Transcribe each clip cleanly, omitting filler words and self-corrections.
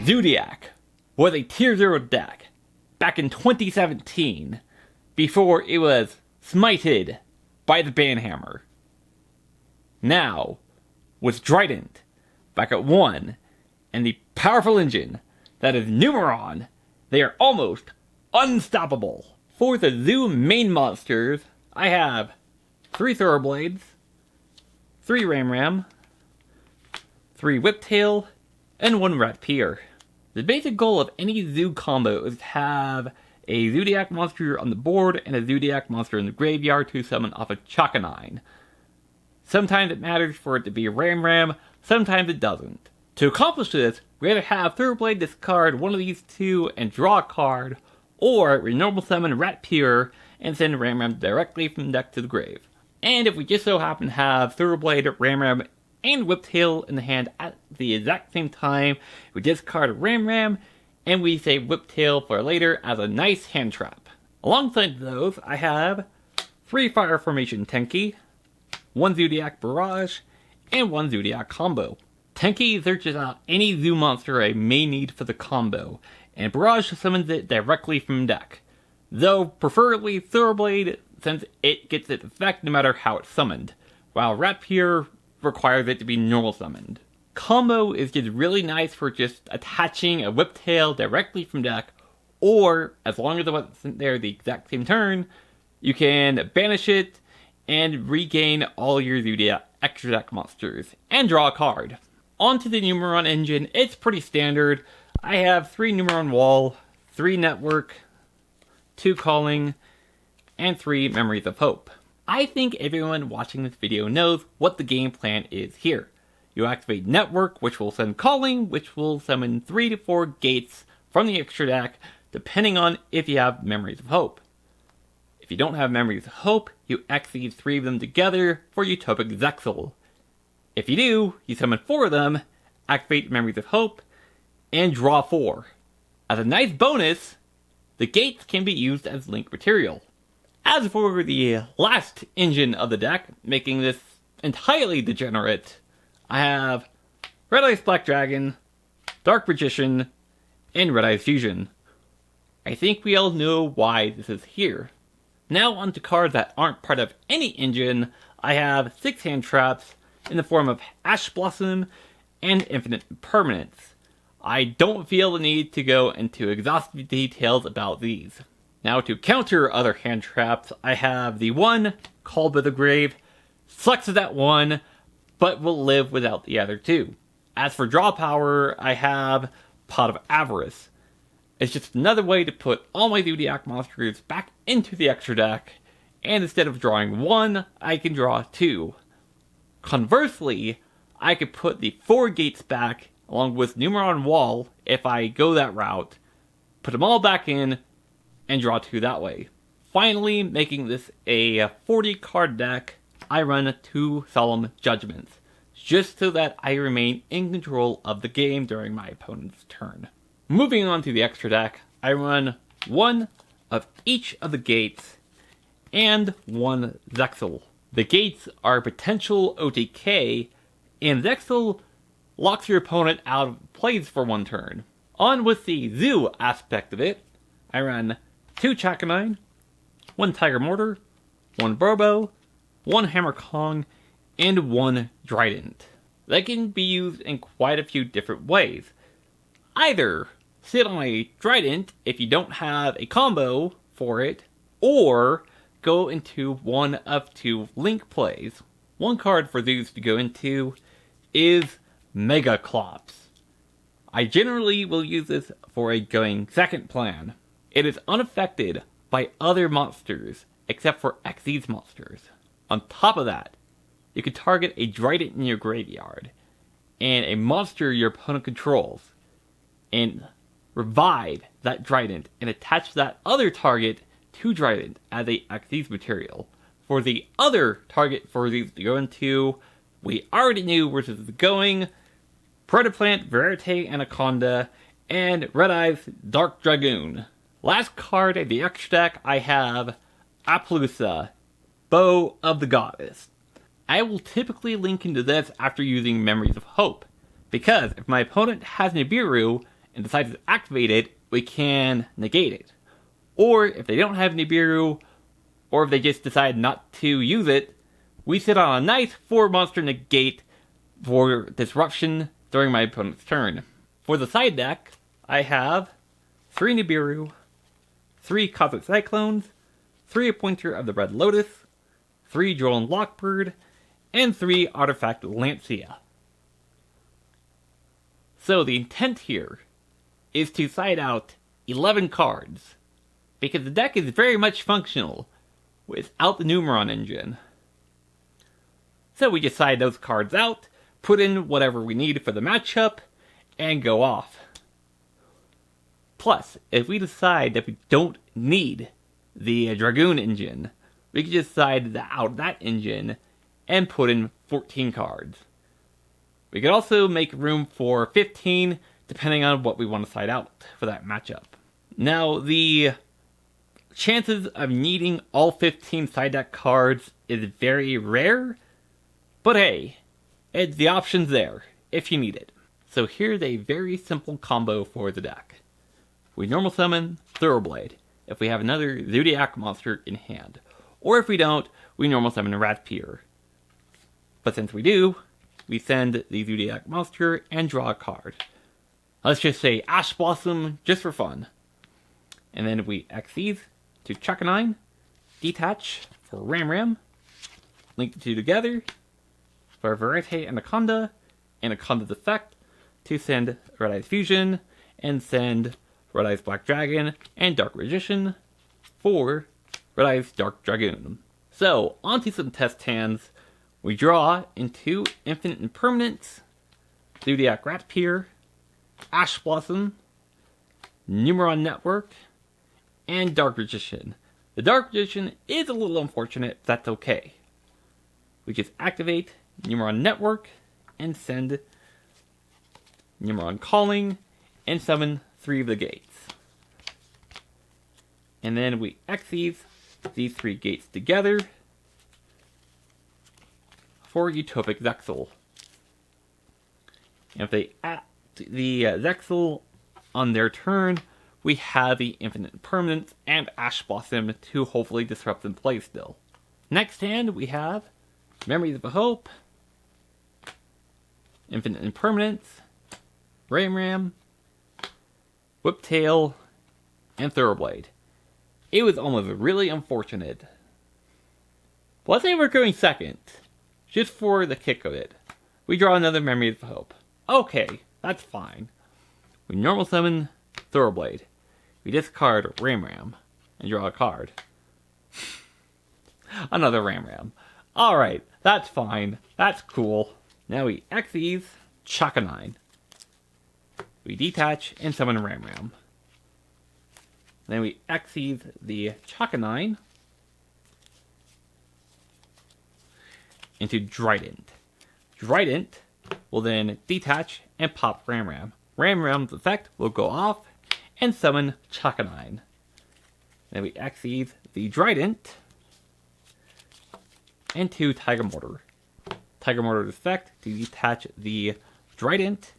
Zoodiac was a tier 0 deck back in 2017 before it was smited by the Banhammer. Now, with Trident back at 1 and the powerful engine that is Numeron, they are almost unstoppable. For the Zoo main monsters, I have 3 Thoroughblades, 3 Ram, 3 Whiptail, and 1 Ratpier. The basic goal of any Zoo combo is to have a Zoodiac monster on the board and a Zoodiac monster in the graveyard to summon off a Chakanine. Sometimes it matters for it to be a Ram, sometimes it doesn't. To accomplish this, we either have Thoroughblade discard one of these two and draw a card, or we normal summon Ratpier and send Ram directly from the deck to the grave. And if we just so happen to have Thoroughblade, Ram, and Whiptail in the hand at the exact same time, we discard Ram, and we save Whiptail for later as a nice hand trap. Alongside those, I have 3 Fire Formation Tenki, 1 Zoodiac Barrage, and 1 Zoodiac Combo. Tenki searches out any Zoo monster I may need for the combo, and Barrage summons it directly from deck. Though, preferably Thoroughblade, since it gets its effect no matter how it's summoned, while Ratpier requires it to be normal summoned. Combo is just really nice for just attaching a Whiptail directly from deck, or, as long as it wasn't there the exact same turn, you can banish it and regain all your Zoodiac extra deck monsters, and draw a card. Onto the Numeron engine, it's pretty standard. I have 3 Numeron Wall, 3 Network, 2 Calling, and 3 Memories of Hope. I think everyone watching this video knows what the game plan is here. You activate Network, which will send Calling, which will summon 3 to 4 gates from the extra deck, depending on if you have Memories of Hope. If you don't have Memories of Hope, you X these 3 of them together for Utopic Zexal. If you do, you summon 4 of them, activate Memories of Hope, and draw 4. As a nice bonus, the gates can be used as link material. As for the last engine of the deck, making this entirely degenerate, I have Red Eyes Black Dragon, Dark Magician, and Red Eyes Fusion. I think we all know why this is here. Now onto cards that aren't part of any engine. I have 6 hand traps in the form of Ash Blossom and Infinite Permanence. I don't feel the need to go into exhaustive details about these. Now to counter other hand traps, I have the 1 Called by the Grave, sucks at that 1, but will live without the other 2. As for draw power, I have Pot of Avarice. It's just another way to put all my Zoodiac monsters back into the extra deck, and instead of drawing 1, I can draw 2. Conversely, I could put the 4 gates back, along with Numeron Wall, if I go that route, put them all back in, and draw 2 that way. Finally, making this a 40 card deck, I run 2 Solemn Judgments, just so that I remain in control of the game during my opponent's turn. Moving on to the extra deck, I run 1 of each of the gates, and 1 Zexal. The gates are potential OTK, and Zexal locks your opponent out of plays for 1 turn. On with the Zoo aspect of it, I run 2 Chakanine, 1 Tiger Mortar, 1 Burbo, 1 Hammer Kong, and 1 Trident. They can be used in quite a few different ways. Either sit on a Trident if you don't have a combo for it, or go into one of 2 link plays. One card for these to go into is Mega Clops. I generally will use this for a going second plan. It is unaffected by other monsters except for Xyz monsters. On top of that, you can target a Trident in your graveyard and a monster your opponent controls, and revive that Trident and attach that other target to Trident as a Xyz material. For the other target for these to go into, we already knew where this is going: Predaplant, Verite Anaconda, and Red Eyes Dark Dragoon. Last card of the extra deck, I have Appaloosa, Bow of the Goddess. I will typically link into this after using Memories of Hope, because if my opponent has Nibiru and decide to activate it, we can negate it. Or if they don't have Nibiru, or if they just decide not to use it, we sit on a nice 4-monster negate for disruption during my opponent's turn. For the side deck, I have 3 Nibiru, 3 Cosmic Cyclones, 3 Appointer of the Red Lotus, 3 Drone Lockbird, and 3 Artifact Lancia. So the intent here is to side out 11 cards, because the deck is very much functional without the Numeron engine. So we just side those cards out, put in whatever we need for the matchup, and go off. Plus, if we decide that we don't need the Dragoon engine, we can just side out that engine and put in 14 cards. We could also make room for 15, depending on what we want to side out for that matchup. Now, the chances of needing all 15 side deck cards is very rare, but hey, the option's there if you need it. So here's a very simple combo for the deck. We normal summon Thoroughblade if we have another Zoodiac monster in hand. Or if we don't, we normal summon Ratpier. But since we do, we send the Zoodiac monster and draw a card. Let's just say Ash Blossom, just for fun. And then we X these to Chakanine, detach for Ram, link the two together for Variety Anaconda, Anaconda's effect to send Red Eyes Fusion, and send Red Eyes Black Dragon and Dark Magician for Red Eyes Dark Dragoon. So, onto some test hands. We draw into Infinite Impermanence, Zoodiac Ratpier, Ash Blossom, Numeron Network, and Dark Magician. The Dark Magician is a little unfortunate, but that's okay. We just activate Numeron Network and send Numeron Calling and summon 3 of the gates. And then we X these 3 gates together for Utopic Zexal. And if they act the Zexal on their turn, we have the Infinite Impermanence and Ash Blossom to hopefully disrupt them play still. Next hand, we have Memories of a Hope, Infinite Impermanence, Ram, Whiptail, and Thoroughblade. It was almost really unfortunate. Let's say we're going second, just for the kick of it. We draw another Memories of Hope. Okay, that's fine. We normal summon Thoroughblade. We discard Ram and draw a card. Another Ram. Alright, that's fine. That's cool. Now we X these Chakanine. We detach and summon Ram. Then we X these the Chakanine into Trident. Trident will then detach and pop Ram. Ram's effect will go off and summon Chakanine. Then we X these the Trident into Tiger Mortar. Tiger Mortar's effect to detach the Trident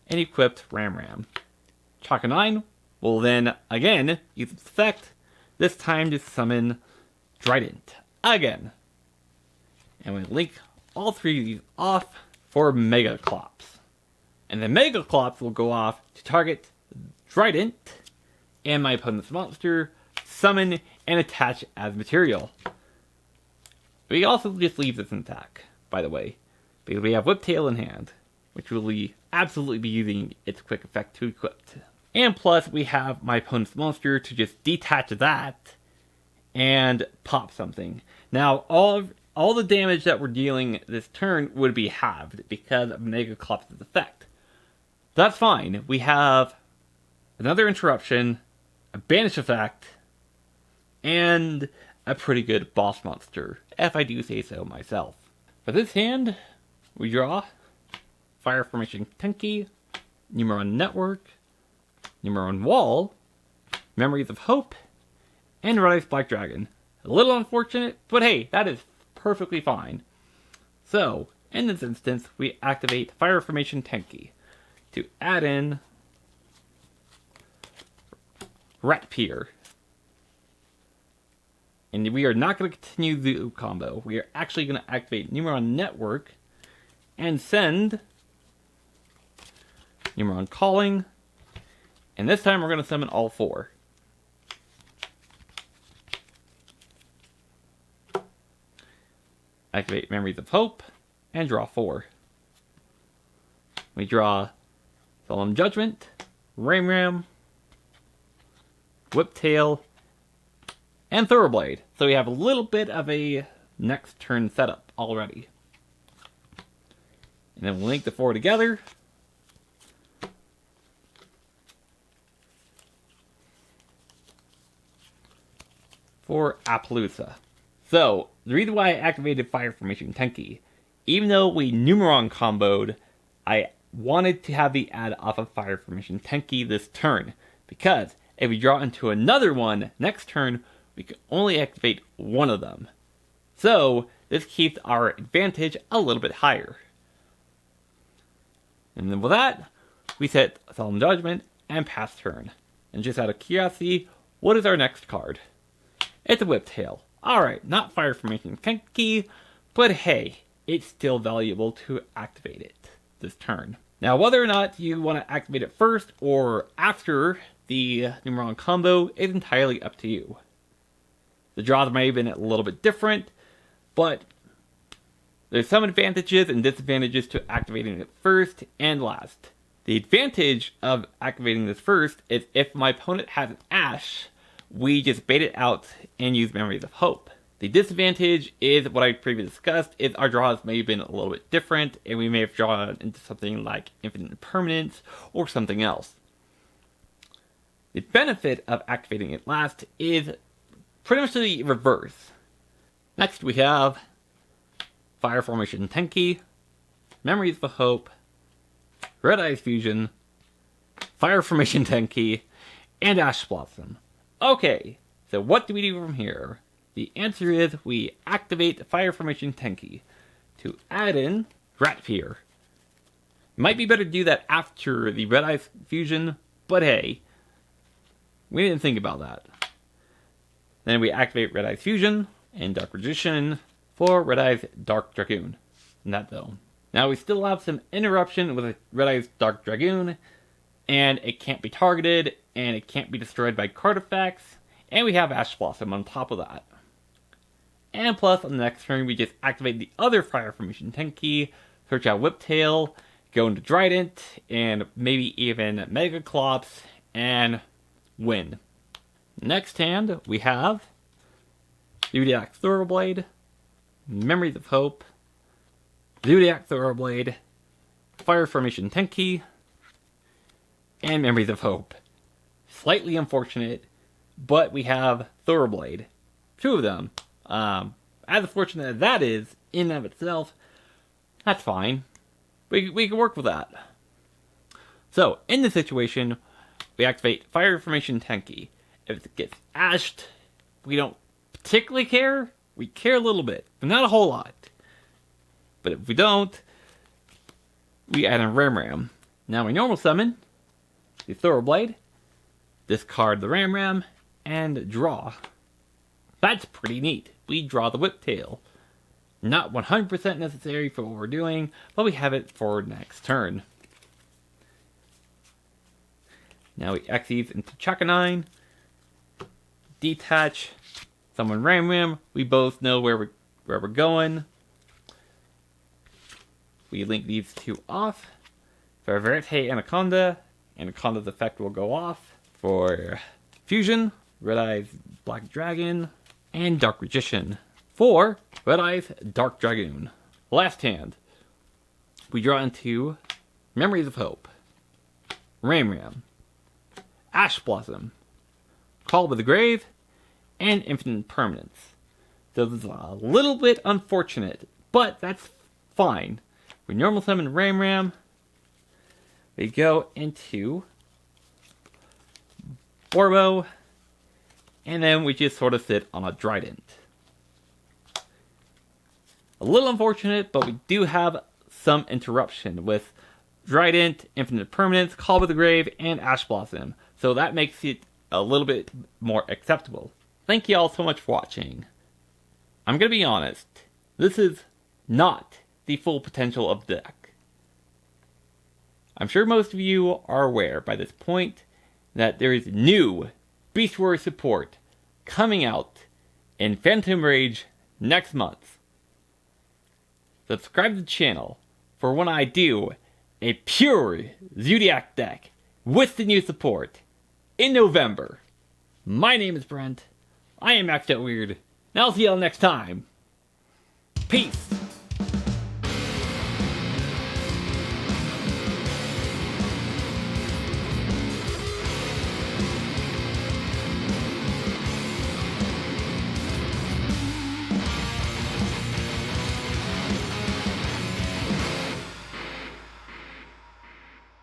and equip Ram. Chakanine will then again use its effect, this time to summon Trident again. And we link all 3 of these off for Mega Clops. And the Mega Clops will go off to target Trident and my opponent's monster, summon, and attach as material. We also just leave this intact, by the way, because we have Whiptail in hand, which will absolutely be using its quick effect to equip. And plus, we have my opponent's monster to just detach that and pop something. Now, all the damage that we're dealing this turn would be halved because of Mega Clops' effect. That's fine. We have another interruption, a banish effect, and a pretty good boss monster, if I do say so myself. For this hand, we draw Fire Formation Tenki, Numeron Network, Numeron Wall, Memories of Hope, and Red Eyes Black Dragon. A little unfortunate, but hey, that is perfectly fine. So, in this instance, we activate Fire Formation Tenki to add in Rat Pier. And we are not going to continue the combo. We are actually going to activate Numeron Network and send Numeron Calling. And this time we're going to summon all 4. Activate Memories of Hope and draw 4. We draw Solemn Judgment, Ram, Whiptail, and Thoroughblade. So we have a little bit of a next turn setup already. And then we'll link the 4 together. For Appaloosa. So, the reason why I activated Fire Formation Tenki, even though we Numeron comboed, I wanted to have the add off of Fire Formation Tenki this turn. Because if we draw into another one next turn, we can only activate one of them. So, this keeps our advantage a little bit higher. And then with that, we set Solemn Judgment and pass turn. And just out of curiosity, what is our next card? It's a Whiptail. Alright, not Fire Formation Tenki, but hey, it's still valuable to activate it this turn. Now, whether or not you want to activate it first or after the Numeron combo is entirely up to you. The draws may have been a little bit different, but there's some advantages and disadvantages to activating it first and last. The advantage of activating this first is if my opponent has an Ash, we just bait it out and use Memories of Hope. The disadvantage is what I previously discussed, is our draws may have been a little bit different, and we may have drawn into something like Infinite Impermanence or something else. The benefit of activating it last is pretty much the reverse. Next we have Fire Formation Tenki, Memories of Hope, Red Eyes Fusion, Fire Formation Tenki, and Ash Blossom. Okay, so what do we do from here? The answer is we activate Fire Formation Tenki to add in Rat Pier. Might be better to do that after the Red Eyes Fusion, but hey, we didn't think about that. Then we activate Red Eyes Fusion and Dark Magician for Red Eyes Dark Dragoon in that zone. Now we still have some interruption with Red Eyes Dark Dragoon, and it can't be targeted, and it can't be destroyed by card effects, and we have Ash Blossom on top of that. And plus, on the next turn, we just activate the other Fire Formation Tenki, search out Whiptail, go into Trident, and maybe even Mega Clops, and win. Next hand, we have Zoodiac Thoroughblade, Memories of Hope, Zoodiac Thoroughblade, Fire Formation Tenki, and Memories of Hope. Slightly unfortunate, but we have Thoroughblade. 2 of them. As unfortunate as that is, in and of itself, that's fine. We can work with that. So, in this situation, we activate Fire Formation Tenki. If it gets ashed, we don't particularly care. We care a little bit, but not a whole lot. But if we don't, we add in Ram. Now we normal summon the Thoroughblade, discard the Ram, and draw. That's pretty neat. We draw the Whiptail. Not 100% necessary for what we're doing, but we have it for next turn. Now we X these into Chakanine, detach, summon Ram. We both know where we're going. We link these 2 off. For Verite Anaconda, Anaconda's effect will go off. For Fusion, Red Eyes Black Dragon, and Dark Magician. For Red Eyes Dark Dragoon. Last hand, we draw into Memories of Hope, Ram, Ash Blossom, Call with the Grave, and Infinite Permanence. So this is a little bit unfortunate, but that's fine. We normal summon Ram. We go into Borbo, and then we just sort of sit on a Trident. A little unfortunate, but we do have some interruption with Trident, Infinite Permanence, Call with the Grave, and Ash Blossom. So that makes it a little bit more acceptable. Thank you all so much for watching. I'm gonna be honest, this is not the full potential of the deck. I'm sure most of you are aware by this point that there is new Beast Warrior support coming out in Phantom Rage next month. Subscribe to the channel for when I do a pure Zoodiac deck with the new support in November. My name is Brent. I am Maxed Out Weird, and I'll see y'all next time. Peace!